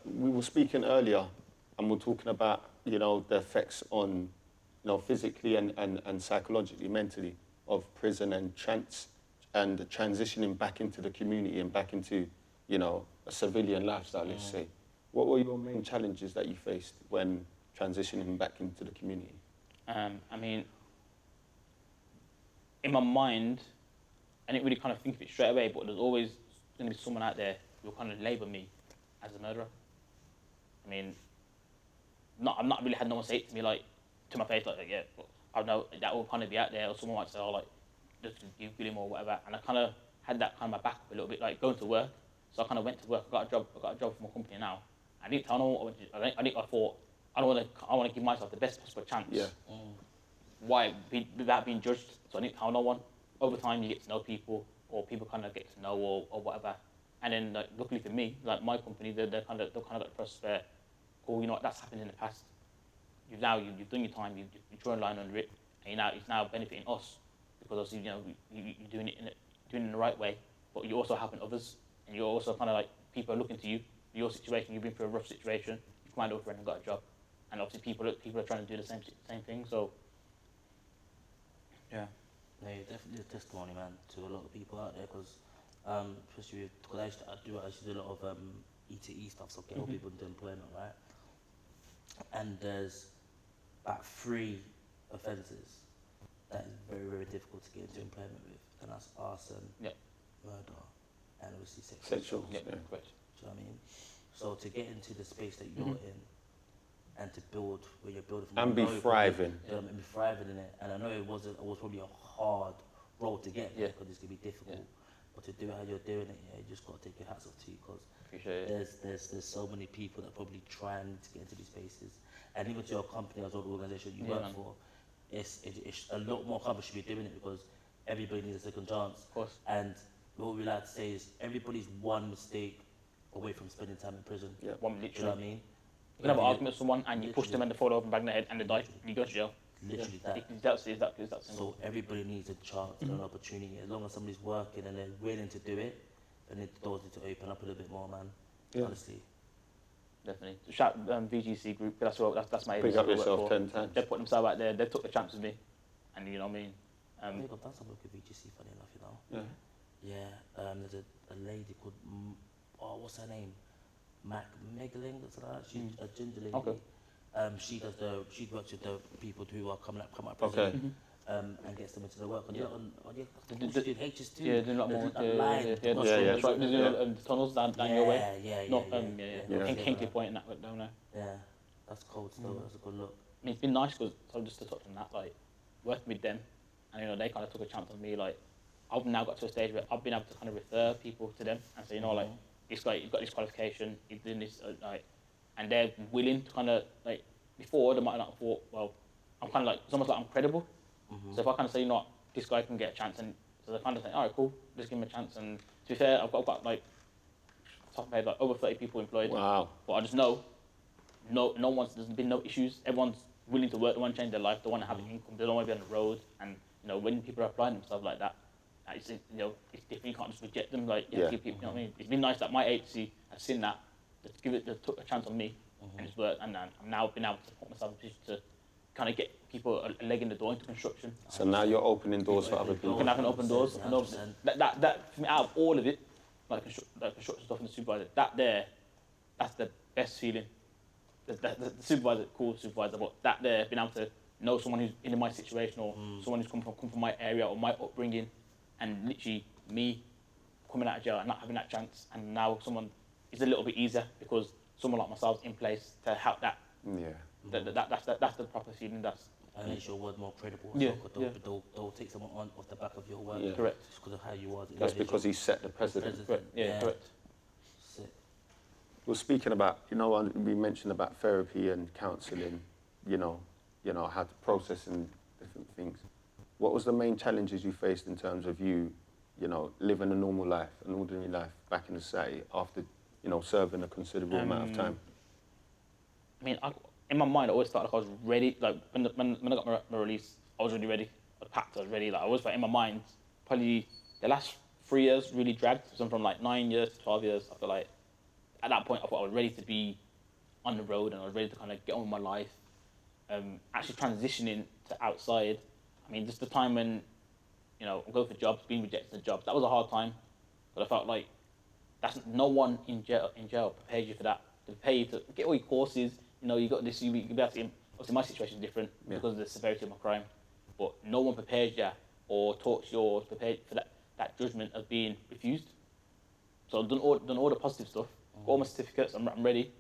We were speaking earlier, and we're talking about, the effects on, physically and psychologically, mentally, of prison and transitioning back into the community and back into, a civilian lifestyle, let's say. What were your main challenges that you faced when transitioning back into the community? I mean, in my mind, I didn't really kind of think of it straight away, but there's always going to be someone out there who will kind of label me as a murderer. I mean, I've not really had no one say it to me, like, to my face, like, yeah, I know that will kind of be out there, or someone might say, oh, like, just you kill him or whatever. And I kind of had that kind of my back up a little bit, like going to work. So I kind of went to work. I got a job for my company now. I didn't tell no one. I thought I want to give myself the best possible chance. Yeah. Why without being judged? So I didn't tell no one. Over time, you get to know people, or people kind of get to know, or whatever. And then, like, luckily for me, like my company, they're kind of got the process where, cool, you know what, that's happened in the past. You've done your time. You've drawn a line under it, and it's now benefiting us because obviously you're doing it in the right way. But you're also helping others, and you're also kind of like people are looking to you. Your situation, you've been through a rough situation. You've climbed over and got a job, and obviously people are trying to do the same thing. So, yeah. Yeah, you're definitely a testimony, man, to a lot of people out there, because especially because I used to do a lot of E2E stuff, so get people into employment, right? And there's about 3 offences that is very, very difficult to get into employment with, and that's arson, murder, and obviously sexual assault. Yeah, correct. Do you know what I mean? So to get into the space that you're in, and to build where you're building from, and be thriving. And be thriving in it. And I know it was probably a hard road to get there, because it's gonna be difficult. But to do how you're doing it, you just gotta take your hats off to you, because there's so many people that probably trying to get into these spaces, and even to your company as well, the organisation you work for, it's a lot more companies should be doing it, because everybody needs a second chance. Of course. And what we like to say is everybody's one mistake away from spending time in prison. Yeah, one literally. Do you know what I mean? You can have an argument with someone and you push them and they fall over and bang their head and they die. You go to jail. Literally that. That's simple. So everybody needs a chance and an opportunity. As long as somebody's working and they're willing to do it, then the doors need to open up a little bit more, man. Yeah. Honestly. Definitely. Shout VGC group. That's my agency. Pick up yourself 10 times. They put themselves out there. They took the chance with me, and you know what I mean. I think I've done some work with VGC. Funny enough, you know. Yeah. Yeah. There's a lady called what's her name? Megling, that's like that. She's a ginger lady. Okay. She works with the people who are come out of prison. Okay. And gets them into the work. On HS2. Yeah, doing a lot more. Yeah. The tunnels down your way. Yeah. Hinkley Point and that down there. Yeah, that's cold still. That's a good look. I mean, it's been nice because, so just to touch on that, like, working with them, and they kind of took a chance on me. Like, I've now got to a stage where I've been able to kind of refer people to them and say, like, this guy, you've got this qualification, he's doing this, like, and they're willing to kind of, like, before they might not have thought, well, I'm kind of like, it's almost like I'm credible. So if I kind of say, this guy can get a chance, and so they kind of think, all right, cool, let's give him a chance. And to be fair, I've got like, top of my head, like over 30 people employed. Wow. But I just know, there's been no issues. Everyone's willing to work, they want to change their life, they want to have an income, they don't want to be on the road. And when people are applying themselves like that, it's it's different. You can't just reject them. Like, keep people. You know what I mean? It's been nice that my agency has seen that, they took a chance on me, and it's worked. And I'm now been able to put myself in a position to kind of get people a leg in the door into construction. So now you're opening doors for other people. And I can open doors. And that for me, out of all of it, like construction stuff and the supervisor, that's the best feeling. The supervisor, cool supervisor, but that there, being able to know someone who's in my situation, or someone who's come from my area or my upbringing, and literally me coming out of jail and not having that chance, and now someone is a little bit easier because someone like myself is in place to help that. Yeah. That's the proper feeling. And makes your word more credible. They'll take someone on off the back of your word. Yeah. Correct. Just because of how you are. That's because he set the precedent. Correct. Yeah, correct. Sick. We're speaking about, we mentioned about therapy and counselling, how to process and different things. What was the main challenges you faced in terms of you living a normal life, an ordinary life back in the society after, serving a considerable amount of time? I mean, in my mind, I always felt like I was ready. Like, when I got my release, I was really ready. I was packed, I was ready. Like, I always felt in my mind, probably the last 3 years really dragged. So from like 9 years to 12 years, I feel like at that point, I thought I was ready to be on the road and I was ready to kind of get on with my life. Actually transitioning to outside, I mean, just the time when, I'm going for jobs, being rejected for jobs, that was a hard time. But I felt like no one in jail prepares you for that. To prepare you to get all your courses, you got this, you'll be able to, obviously my situation is different because of the severity of my crime, but no one prepares you or talks you or prepared for that judgment of being refused. So I've done all the positive stuff, got all my certificates, I'm ready.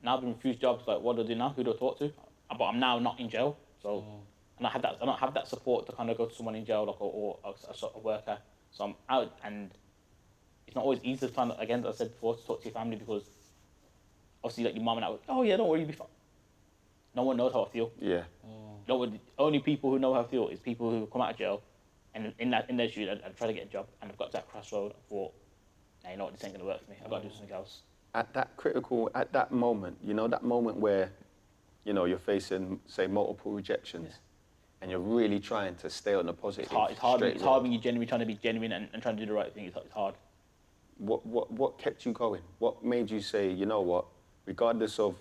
Now I've been refused jobs, like what do I do now? Who do I talk to? But I'm now not in jail, so and I don't have that support to kind of go to someone in jail, like or a sort of worker. So I'm out, and it's not always easy to find, again, as I said before, to talk to your family because obviously, like your mum and dad, oh yeah, don't worry, you'll be fine. No one knows how I feel. Yeah. Only people who know how I feel is people who come out of jail, and in their shoes, and try to get a job, and I've got to that crossroad. I thought, nah, you know what, this ain't gonna work for me. I've got to do something else. At that moment, that moment where, you're facing, say, multiple rejections, and you're really trying to stay on the positive. It's hard when you're genuinely trying to be genuine and trying to do the right thing. It's hard. What kept you going? What made you say, you know what, regardless of,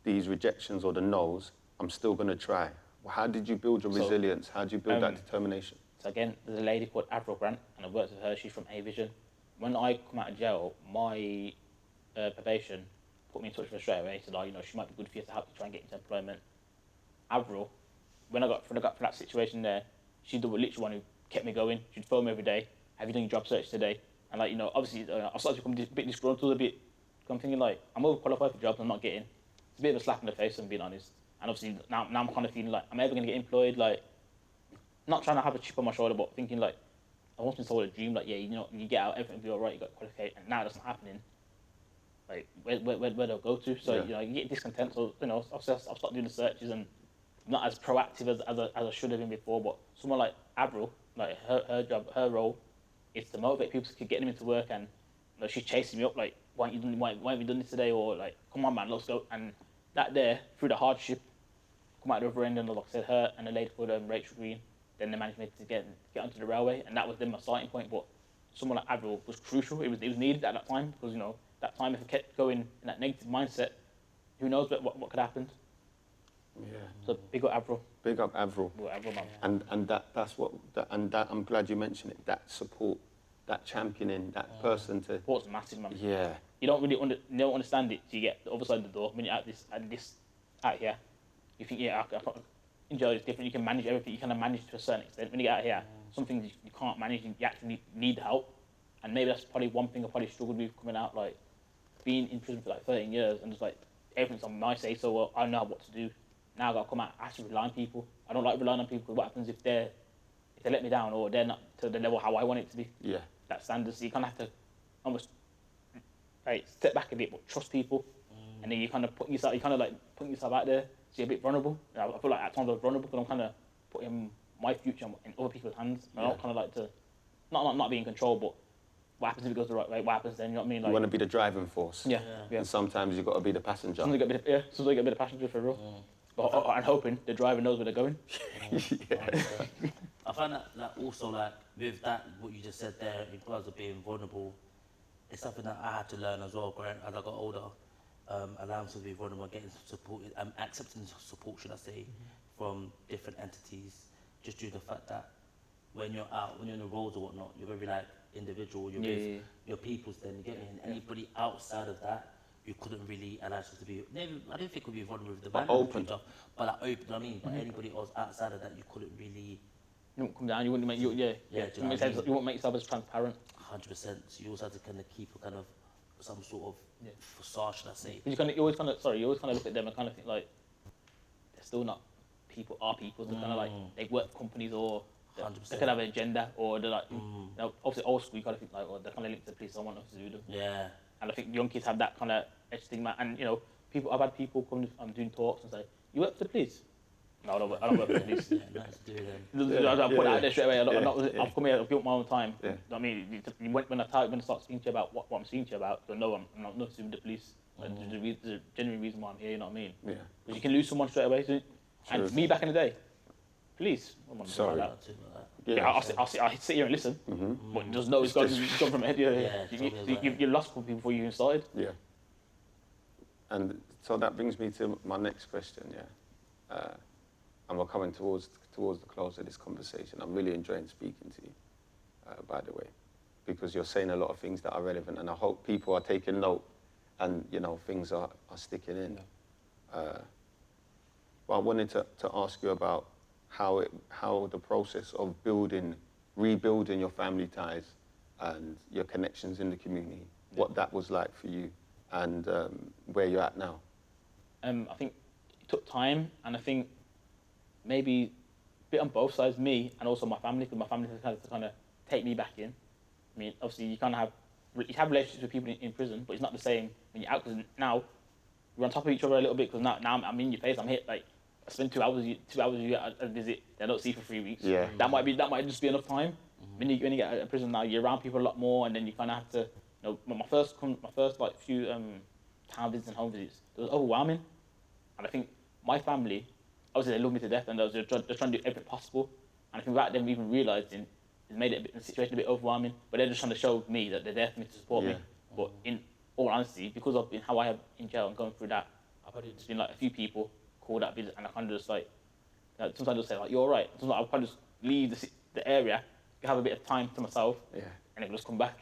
these rejections or the no's, I'm still going to try? How did you build your resilience? How did you build that determination? So again, there's a lady called Avril Grant, and I've worked with her. She's from A-Vision. When I come out of jail, my probation put me in touch with her straight away. Said, she might be good for you to help you try and get into employment. Avril, when I got for that situation there, she's the literal one who kept me going. She'd phone me every day. Have you done your job search today? And obviously, I started to become a bit disgruntled a bit. I'm thinking I'm overqualified for jobs I'm not getting. It's a bit of a slap in the face, if I'm being honest. And obviously now I'm kind of feeling like I'm ever going to get employed. Not trying to have a chip on my shoulder, but thinking I once been told a dream. You get out, everything will be all right. You got qualified, and now that's not happening. Where do I go to? So you get discontent. So I'll start doing the searches and not as proactive as I should have been before. But someone like Avril, her job, her role, is to motivate people to get them into work. And she's chasing me up why haven't you done this today? Or come on man, let's go. And that there, through the hardship, come out the other end, and like I said, her and a lady called Rachel Green, then they managed me to get onto the railway, and that was then my starting point. But someone like Avril was crucial. It was needed at that time because that time if I kept going in that negative mindset, who knows what could happen. Yeah. So big up Avril. Big up Avril. Well, Avril, man. And that's what I'm glad you mentioned it. That support, that championing, that person to. Support's massive, man. Yeah. You don't really understand it till you get the other side of the door. When you're out here, you think I enjoy it's different. You can manage everything. You can manage to a certain extent. When you get out here, some things you can't manage. You actually need help, and maybe that's probably one thing I probably struggled with coming out. Being in prison for 13 years, and just everything's on my say. So I know what to do. Now I got to come out. I have to rely on people. I don't like relying on people because what happens if they let me down or they're not to the level how I want it to be? Yeah. That standard. So you kind of have to almost step back a bit, but trust people, and then you kind of putting yourself out there. So you're a bit vulnerable. I feel like at times I was vulnerable because I'm kind of putting my future in other people's hands. I don't kind of like to not be in control, but what happens if it goes the right way? What happens then? You know what I mean? You want to be the driving force. Yeah. And sometimes you've got to be the passenger. Sometimes you got to be the passenger for real. And hoping the driver knows where they're going. I find that also with that what you just said there in regards of being vulnerable, it's something that I had to learn as well, growing as I got older. Allowing to be vulnerable, getting support, accepting support, should I say, from different entities, just due to the fact that when you're out, when you're on the roads or whatnot, you're very individual, you're with your peoples. Then you get me, and anybody outside of that, you couldn't really allow yourself to be. I don't think it would be vulnerable with the man, open. but open. You know what I mean? But anybody else outside of that, you couldn't really. You wouldn't come down. You wouldn't make you. Yeah. You wouldn't make yourself as transparent. 100%. So you also have to kind of keep a kind of some sort of facade, should I say? You always kind of look at them and kind of think they're still not people. Are people? They're kind of they work for companies or they could have an agenda or they're obviously old school. You kind of think they're kind of linked to the police. I want us to do them. Yeah. And I think young kids have that kind of edge stigma. And I've had people come. I'm doing talks and say, "You work for the police?" No, I don't work for the police. Nothing to do with them. I put it out there straight away. I've come here. I've built my own time. Yeah. You know what I mean, when I start speaking to you about what I'm speaking to you about, you'll know I'm not nothing to do with the police. There's a genuine reason why I'm here. You know what I mean? Yeah. Because you can lose someone straight away. So, and me back in the day, Police. I want to Sorry. Like that. Too, like, Yeah, I'll sit here and listen, but just know it's got to come from ahead. You lost people before you even started. Yeah. And so that brings me to my next question, yeah. And we're coming towards the close of this conversation. I'm really enjoying speaking to you, by the way, because you're saying a lot of things that are relevant, and I hope people are taking note and, you know, things are sticking in. But I wanted to ask you about how the process of rebuilding your family ties and your connections in the community, what that was like for you, and where you're at now. I think it took time, and I think maybe a bit on both sides, me and also my family, because my family had to kind of take me back in. I mean, obviously you have relationships with people in prison, but it's not the same when you're out, because now we're on top of each other a little bit, because now I'm in your face, I'm here, like, I spend 2 hours with you at a visit, they don't see you for 3 weeks. Yeah. That might just be enough time. When you get out of prison now, you're around people a lot more, and then you kind of have to, you know, my first like few town visits and home visits, it was overwhelming. And I think my family, obviously they love me to death, and they're trying to do everything possible. And I think without them even realising, it made the situation a bit overwhelming. But they're just trying to show me that they're there for me to support me. But in all honesty, because of how I have in jail and going through that, I've probably just been like a few people call that visit, and I kind of just like sometimes I'll say like, you're all right. Sometimes I'll probably just leave the area, have a bit of time to myself, and then just come back.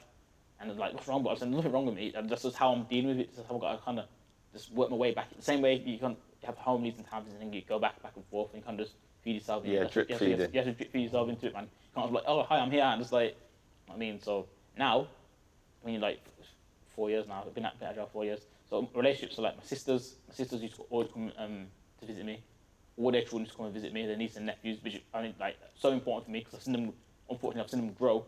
And it's like, what's wrong? But I said, nothing wrong with me. And that's just how I'm dealing with it. That's how I've got to kind of just work my way back. The same way you have home leads and times, and then you go back and forth, and you kind of just feed yourself. Yeah, drip feeding. You have to drip feed yourself into it, man. You can't be like, oh, hi, I'm here. And just like, I mean, so now, when you're like 4 years now, I've been at jail 4 years. So relationships, so like my sisters used to always come to visit me. All their children used to come and visit me, their nieces and nephews, which I mean, like, so important for me, because I've seen them grow.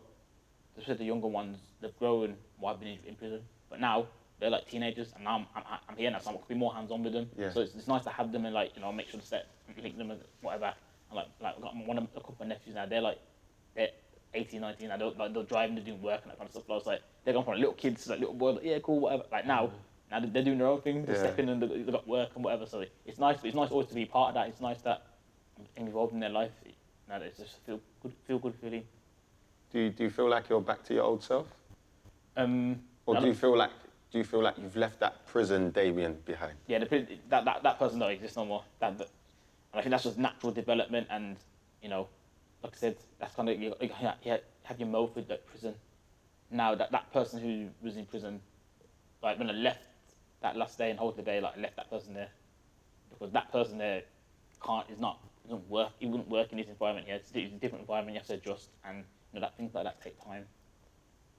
Especially the younger ones, they've grown while I've been in prison. But now they're like teenagers, and now I'm here now, so I can be more hands-on with them. Yeah. So it's nice to have them and, like, you know, make sure to link them and whatever. And like I've got a couple of nephews now. They're 18, 19, and they're driving, they're doing work and that kind of stuff. So it's like they're going from little kids to like little boys, like, yeah, cool, whatever. Like now they're doing their own thing. They're stepping and they've got work and whatever. So it's nice. But it's nice always to be part of that. It's nice that I'm involved in their life. Now it's just feel good feeling. Do you feel like you're back to your old self? Or do you feel like you've left that prison Damien behind? Yeah, that person don't exist no more. And I think that's just natural development, and, you know, like I said, that's kind of you have your mouth with that prison. Now that person who was in prison, like when I left that last day and whole day, like I left that person there, because that person there doesn't work. He wouldn't work in this environment here. It's a different environment. You have to adjust, and you know, things like that take time.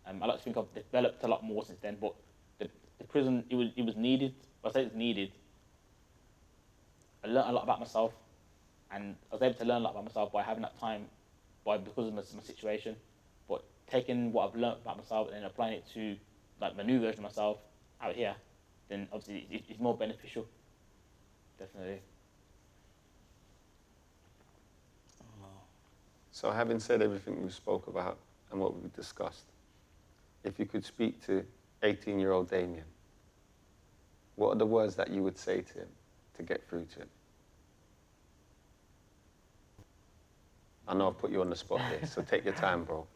I like to think I've developed a lot more since then, but the prison, it was needed. I say it's needed. I learned a lot about myself, and I was able to learn a lot about myself by having that time, because of my situation. But taking what I've learned about myself and then applying it to like my new version of myself out here, then obviously it's more beneficial. Definitely. So having said everything we spoke about and what we discussed, if you could speak to 18-year-old Damien, what are the words that you would say to him to get through to him? I know I've put you on the spot here, so take your time, bro.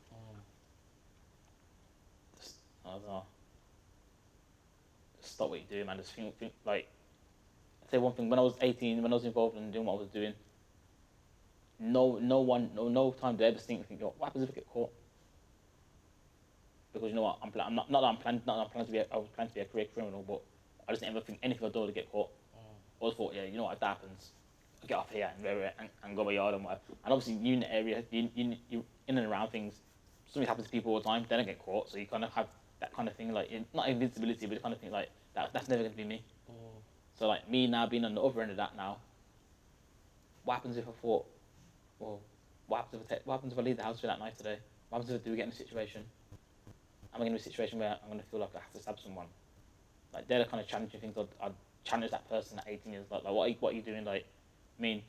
I don't know. Just stop what you're doing, man. Just think like, I'd say one thing, when I was 18, when I was involved in doing what I was doing, no time to ever think, yo, what happens if I get caught? Because you know what, I was planning to be a career criminal, but I just never think anything I'd do to get caught. I always thought, yeah, you know what, if that happens, I'll get off here and go my yard and whatever. And obviously, you in the area, you're in and around things. Something happens to people all the time, they don't get caught, so you kind of have that kind of thing, like, not invincibility, but the kind of thing like, that's never going to be me. So like, me now being on the other end of that now, what happens if I thought, well, what happens if I leave the house for that night today? What happens if I do get in a situation? Am I going to be in a situation where I'm going to feel like I have to stab someone? Like, they're the kind of challenging things I'd challenge that person at 18 years. Like what are you doing? Like, I mean,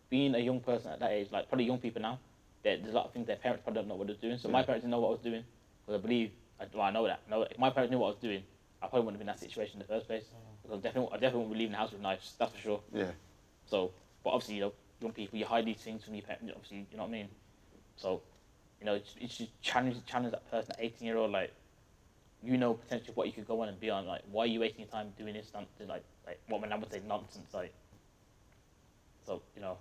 being a young person at that age, like, probably young people now, there's a lot of things their parents probably don't know what they're doing. So my parents didn't know what I was doing, because I know that. If my parents knew what I was doing, I probably wouldn't have been in that situation in the first place. Because I definitely wouldn't be leaving the house with knives, that's for sure. Yeah. So, but obviously, you know, young people, you hide these things from your parents, obviously, you know what I mean? So, you know, it's just challenge that person, that 18-year-old, like, you know potentially what you could go on and be on, like, why are you wasting your time doing this, like what my nan would say, nonsense, like, so, you know,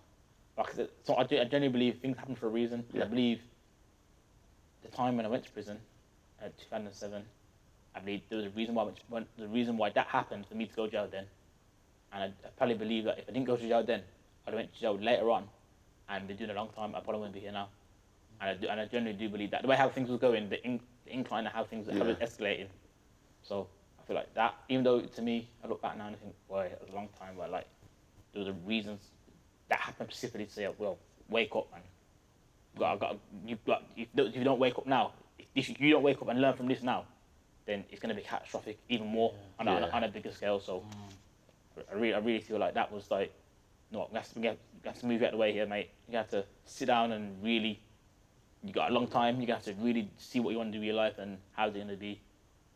like I said, so I genuinely believe things happen for a reason. Yeah. I believe the time when I went to prison, 2007, I believe there was a reason why that happened for me to go to jail then. And I probably believe that if I didn't go to jail then, I'd have went to jail later on and been doing a long time, I probably wouldn't be here now. And I generally do believe that. The way how things were going, the incline of how things have been escalating. So I feel like that, even though to me, I look back now and I think, boy, it was a long time, but like, there was reasons that happened specifically to say, well, wake up, man. If you don't wake up now, if you don't wake up and learn from this now, then it's going to be catastrophic, even more on a bigger scale. So I really feel like that was like, no, we have to move you out of the way here, mate. You have to sit down and really, you got a long time. You're going to have to really see what you want to do with your life and how's it going to be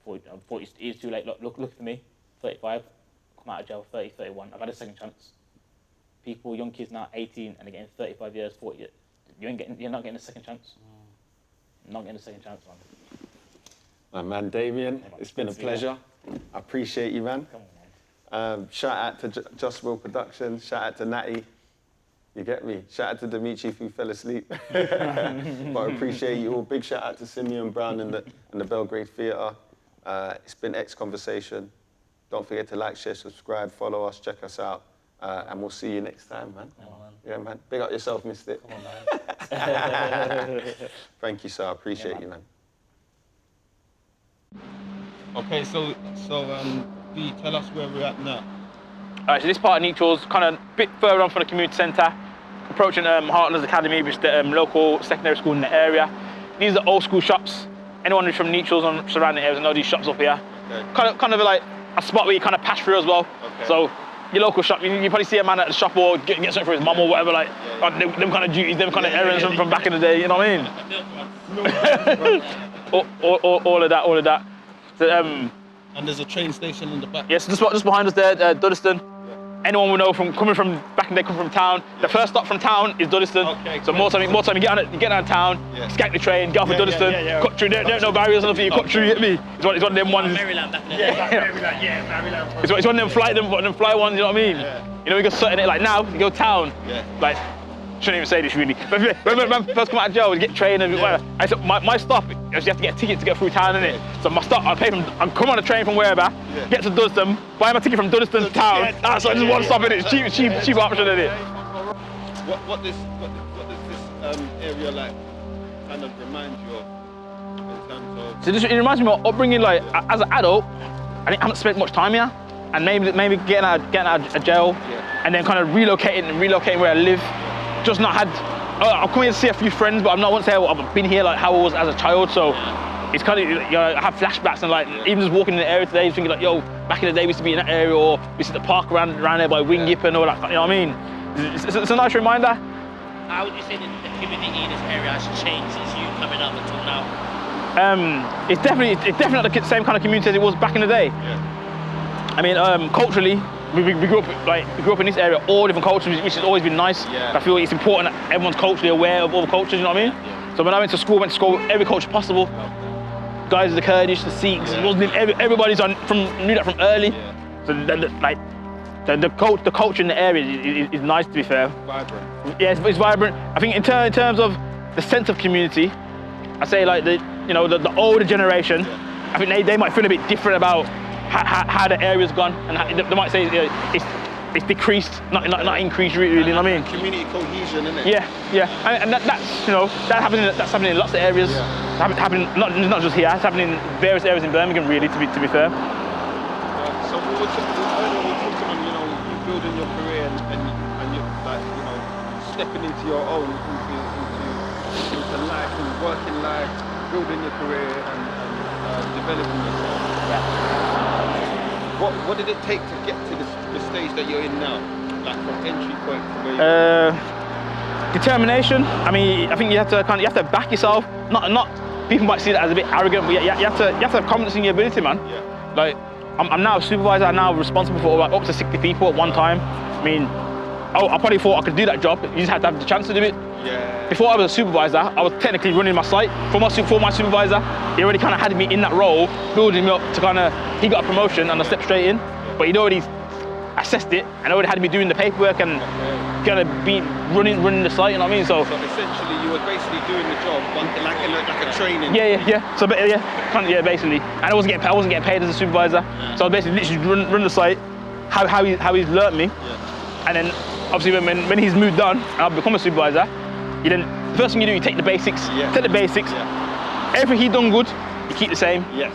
before it is too late. Look for me, 35, come out of jail, 30, 31. I've had a second chance. People, young kids now, 18, and they're getting 35 years, 40 years. You're not getting a second chance. Not getting a second chance, man. My man, Damien, it's been a pleasure. I appreciate you, man. Come on, man. Shout out to Just Will Productions. Shout out to Natty. You get me? Shout out to Dimitri who fell asleep. But I appreciate you all. Big shout out to Simeon Brown and the Belgrade Theatre. It's been Xconversation. Don't forget to like, share, subscribe, follow us, check us out. And we'll see you next time, man. Yeah, man. Big up yourself, Mystic. Come on, man. Thank you, sir. I appreciate you, man. Okay, so B, tell us where we're at now. Alright, so this part of Neutral's kind of a bit further on from the community centre, approaching Heartlands Academy, which is the local secondary school in the area. These are old school shops. Anyone who's from Neutral's and surrounding areas know these shops up here. Okay. Kind of like a spot where you kind of pass through as well. Okay. So your local shop, you probably see a man at the shop or get something for his mum or whatever, like them kind of duties, them kind of errands from back in the day. You know what I mean? all of that. So, And there's a train station in the back. yes, just behind us there, Duddeston. Anyone will know coming from back in the day, come from town. The first stop from town is Duddeston. Okay, So more time you get out of town, skank the train, get off at Duddeston, cut through. There ain't no barriers or nothing. You cut through. You get me? It's one of them ones. Maryland back in the day. Maryland. It's one of them fly ones. You know what I mean? You know, you go certain it like now. You go town. Like, shouldn't even say this really. But when I first come out of jail, we get train and whatever. I said my stop is you have to get a ticket to get through town, innit? So my stop, I come on a train from wherever, get to Duddeston, buy my ticket from Duddeston to town. So just one stop in it. It's cheap option in it. What does this area like kind of remind you of in terms of? So it reminds me of upbringing. Like as an adult, I haven't spent much time here, and maybe getting out of jail, and then kind of relocating where I live. Just not had. I've come here to see a few friends, but I won't say I've been here like how I was as a child. So it's kind of, you know, I have flashbacks and like even just walking in the area today, thinking like, yo, back in the day we used to be in that area, or we used to the park around there by Wingyip and all that. You know what I mean? It's a nice reminder. How would you say that the community in this area has changed since you coming up until now? It's definitely not the same kind of community as it was back in the day. I mean, culturally, we grew up in this area, all different cultures, which has always been nice. I feel it's important that everyone's culturally aware of all the cultures. You know what I mean? So when I went to school with every culture possible. Guys, the Kurdish, the Sikhs, Muslim, everybody's knew that from early. So the culture in the area is nice, to be fair. Vibrant. Yeah, it's vibrant. I think in terms of the sense of community, I say like the older generation, I think they might feel a bit different about how the area's gone, and they might say it's decreased, not increased, really. You know what I mean? Community cohesion, isn't it? Yeah, and that's happening in lots of areas. Happening not just here. It's happening in various areas in Birmingham, really. To be fair. So we were talking on, you building your career and you stepping into your own, into life and working life, building your career and developing yourself. What did it take to get to the stage that you're in now? Like from entry point to where you determination. I mean, I think you have to back yourself. Not people might see that as a bit arrogant, but you have to have confidence in your ability, man. Like I'm now a supervisor. I'm now responsible for up to 60 people at one time. I mean, I probably thought I could do that job. You just had to have the chance to do it. Yeah. Before I was a supervisor, I was technically running my site. For my supervisor, he already kind of had me in that role, building me up to kind of, he got a promotion and I stepped straight in. But he'd already assessed it and already had me doing the paperwork and kind of be running the site, you know what I mean? So essentially you were basically doing the job, but like a training. Yeah. So basically. And I wasn't getting paid as a supervisor. So I basically literally run the site, how he's learnt me. Yeah. And then obviously when he's moved on and I've become a supervisor, the first thing you do, you take the basics. Yeah. Take the basics. Yeah. Everything he done good, you keep the same. Yes.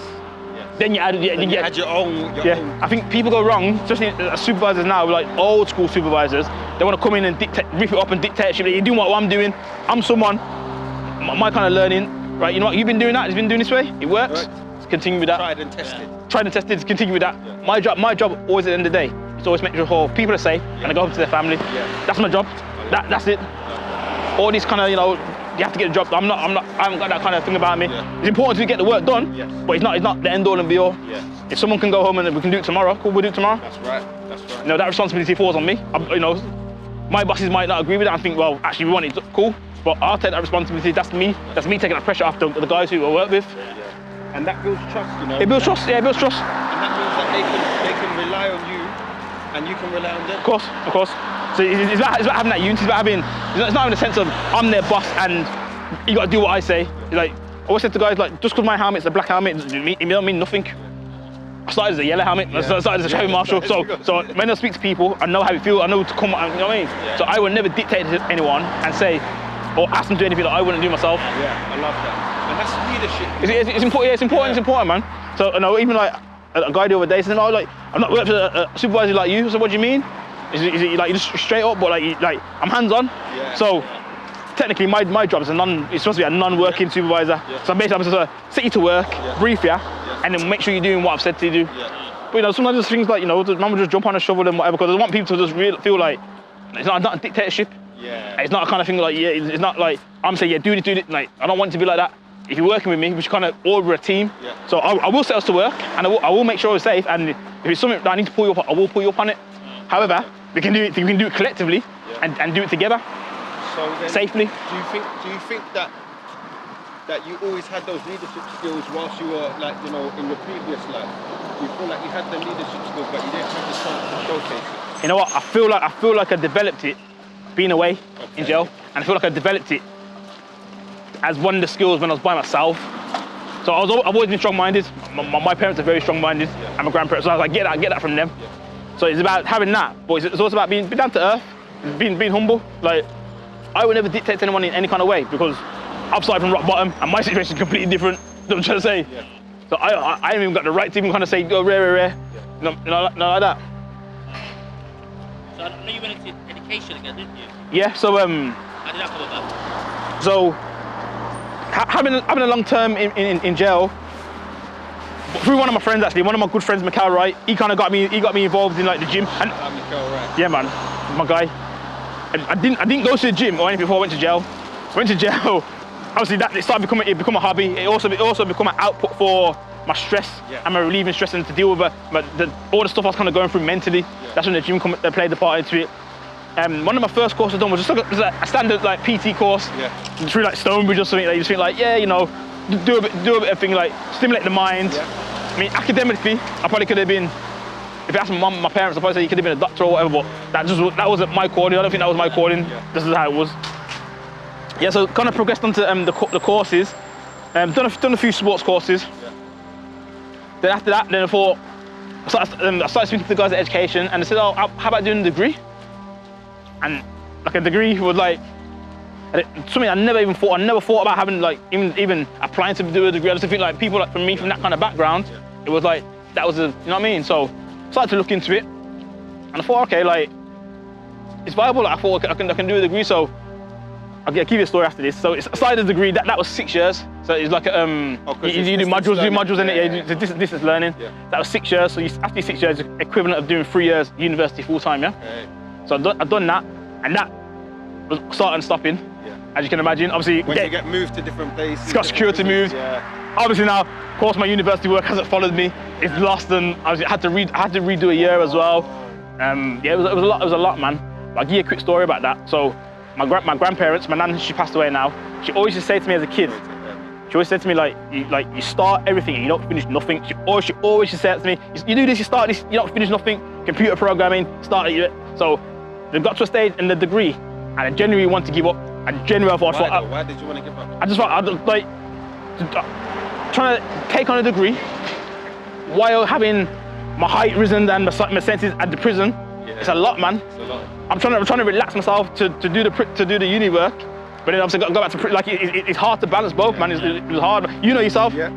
Then you add your own. I think people go wrong, especially as supervisors now, like old school supervisors. They want to come in and rip it up and dictatorship. You're doing what I'm doing. I'm someone. My kind of learning, right? You know what? You've been doing that. It's been doing this way. It works. Right. Let's continue with that. Tried and tested. Tried and tested. Continue with that. Yeah. My job always at the end of the day is always make sure people are safe and they go home to their family. Yeah. That's my job. That's it. All these kind of, you have to get a job. I haven't got that kind of thing about me. Yeah. It's important to get the work done, but it's not the end all and be all. Yeah. If someone can go home and we can do it tomorrow, cool, we'll do it tomorrow. That's right. That responsibility falls on me. My bosses might not agree with that and think, well, actually we want it, cool, but I'll take that responsibility. That's me taking that pressure off the guys who I work with. Yeah. And that builds trust, It builds trust, And that means that they can rely on you and you can rely on them. Of course. So it's about having that unity, it's not having a sense of I'm their boss and you got to do what I say. It's like, I always said to guys, like, just because my helmet's a black helmet, it don't mean nothing. I started as a yellow helmet, I started as a traffic marshal, so when I speak to people, I know how it feels, I know to come, you know what I mean? Yeah. So I would never dictate to anyone and say, or ask them to do anything that I wouldn't do myself. Yeah, I love that. And that's leadership. It's important, man. So, even like, a guy the other day said, no, like, I've not worked with a supervisor like you. So what do you mean? Is it like, you're just straight up, but like I'm hands-on? Yeah. So, technically my job is it's supposed to be a non-working supervisor. Yeah. So basically I'm supposed to sit you to work, brief you, and then make sure you're doing what I've said to do. Yeah. But sometimes there's things like, the man will just jump on a shovel and whatever, because I want people to just feel like it's not a dictatorship. Yeah. It's not a kind of thing like, it's not like I'm saying, do this. Like, I don't want it to be like that. If you're working with me, we should kind of all be a team. Yeah. So I will set us to work, and I will make sure it's safe. And if it's something that I need to pull you up on, I will pull you up on it. However, we can do it collectively and do it together. So then, safely. Do you think that you always had those leadership skills whilst you were in your previous life? Do you feel like you had the leadership skills but you didn't have the chance to showcase it? You know what? I feel like I developed it being away in jail, and I feel like I developed it as one of the skills when I was by myself. So I've always been strong-minded. My parents are very strong-minded, and my grandparents. So I was like, get that from them. So it's about having that, but it's also about being down to earth, being humble. Like, I would never dictate to anyone in any kind of way, because I've started from rock bottom and my situation is completely different. You know what I'm trying to say? Yeah. So I haven't even got the right to even kind of say, go rare. Yeah. Like that. So I know you went into education again, didn't you? Yeah, so How did that come about? So having a long term in jail, through one of my friends actually, one of my good friends, Mikhail Wright, he got me involved in like the gym. And Mikhail Wright. yeah, man, my guy. And I didn't go to the gym or anything before I went to jail. Obviously it started become a hobby. It also become an output for my stress and my relieving stress, and to deal with all the stuff I was kind of going through mentally. Yeah. That's when the gym played the part into it. One of my first courses I done was just a standard like PT course through like Stonebridge or something. Like, you just think like, do a bit of thing like stimulate the mind. Yeah. I mean, academically, I probably could have been, if I asked my mum, my parents, I'd probably say you could have been a doctor or whatever, but that wasn't my calling. I don't think that was my calling. Yeah. This is how it was. Yeah, so kind of progressed onto the courses. Done a few sports courses. Yeah. Then after that, I thought, I started speaking to the guys at education, and they said, oh, how about doing a degree? And like a degree was like something I never thought about having, like even applying to do a degree. I just think like people like from me from that kind of background, it was like that was you know what I mean. So I started to look into it, and I thought, okay, like it's viable. Like, I thought I can do a degree. So I'll give you a story after this. So I started a degree that was 6 years. So it's like you do modules in it. You do distance learning. Yeah. That was 6 years. So after 6 years, equivalent of doing 3 years university full time. Yeah. Okay. So I've done that, and that was starting and stopping, as you can imagine. Obviously, when you get moved to different places, it's got security moves. Yeah. Obviously now, of course, my university work hasn't followed me. It's lost, and I had to redo a year as well. Yeah, it was a lot, man. I'll give you a quick story about that. So my grandparents, my nan, she passed away now. She always used to say to me as a kid, she always said to me like you start everything and you don't finish nothing. She always used to say that to me, you do this, you start this, you don't finish nothing. Computer programming, start it. So they got to a stage in the degree and I genuinely want to give up. I genuinely thought, Why did you want to give up? I just thought, like, trying to take on a degree while having my height risen and my senses at the prison. Yeah. It's a lot, man. It's a lot. I'm trying to relax myself to do the uni work, but then obviously go back to like it's hard to balance both, man. It's hard. You know yourself. Yeah.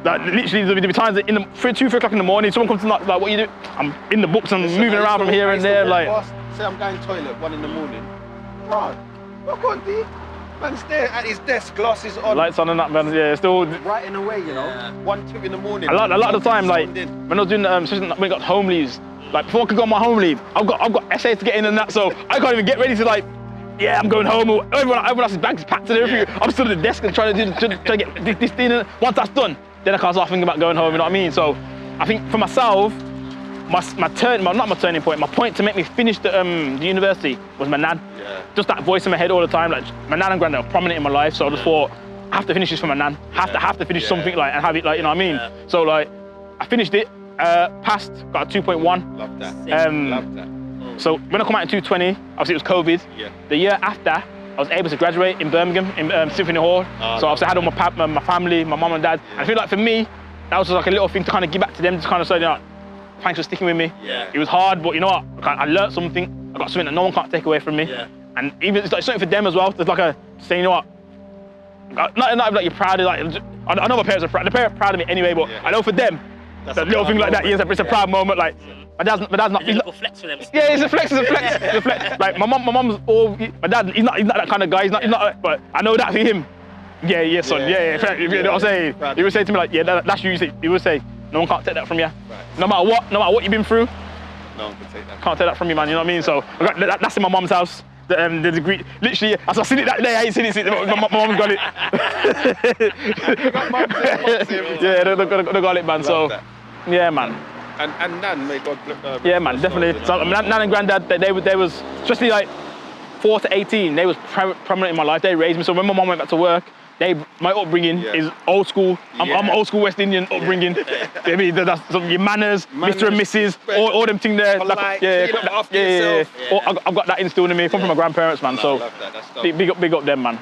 Like literally, there'll be times that in the 2-3 o'clock in the morning, someone comes to knock, like, what you do? I'm in the books and moving around from here and there, like. Say I'm going to the toilet 1 in the morning. Right. What on, D? Man's there at his desk, glasses on. Lights on and that, man. Yeah, still. Writing away, you know. 1, 2 in the morning. A lot of the time, like when I was doing, especially when I got home leaves, like before I could go on my home leave, I've got essays to get in and that, so I can't even get ready to like. Yeah, I'm going home. Or everyone else's bags packed and everything. Yeah. I'm still at the desk and trying to get this thing. And once that's done, then I can't start thinking about going home. You know what I mean? So, I think for myself, not my turning point. My point to make me finish the university was my nan. Yeah. Just that voice in my head all the time. Like my nan and granddad were prominent in my life, so I just thought I have to finish this for my nan. Have to finish something like and have it like, you know what I mean? Yeah. So like I finished it, passed, got a 2.1. Love that. Love that. So when I come out in 220, obviously it was COVID. Yeah. The year after, I was able to graduate in Birmingham, in Symphony Hall. So obviously I had all my family, my mum and dad. Yeah. And I feel like for me, that was just like a little thing to kind of give back to them, to kind of say, you know, thanks for sticking with me. Yeah. It was hard, but you know what? I learned something. I got something that no one can't take away from me. Yeah. And even it's like something for them as well. There's like a saying, you know what? Not like you're proud of, like, I know my parents are proud. The parents are proud of me anyway, but I know for them, that's a little thing like that. Yeah, it's a proud moment. Like my dad's not. It's a little flex for them. Yeah, it's a flex. It's a flex. Like my mom's all. My dad, he's not that kind of guy. He's not. But I know that for him. Yeah, son. Yeah. You know what I'm saying? He would say to me like, yeah, that's you. He would say, no one can't take that from you. Right. No matter what you've been through. No one can take that. Can't take that from you, man. You know what I mean? So that's in my mom's house. The degree, literally, as I seen it that day, I ain't seen it. My mom got it. Yeah, they got it, man. So, yeah, man. And Nan, may God bless. Yeah, man, definitely. So, Nan and Granddad, they was, especially like 4 to 18, they was prominent in my life. They raised me. So when my mom went back to work, my upbringing is old school. I'm old school West Indian upbringing. I mean, that's your manners, Mr. and Mrs. all them things there. Polite, yeah. I've got that instilled in me. Come from my grandparents, man. So big up them, man.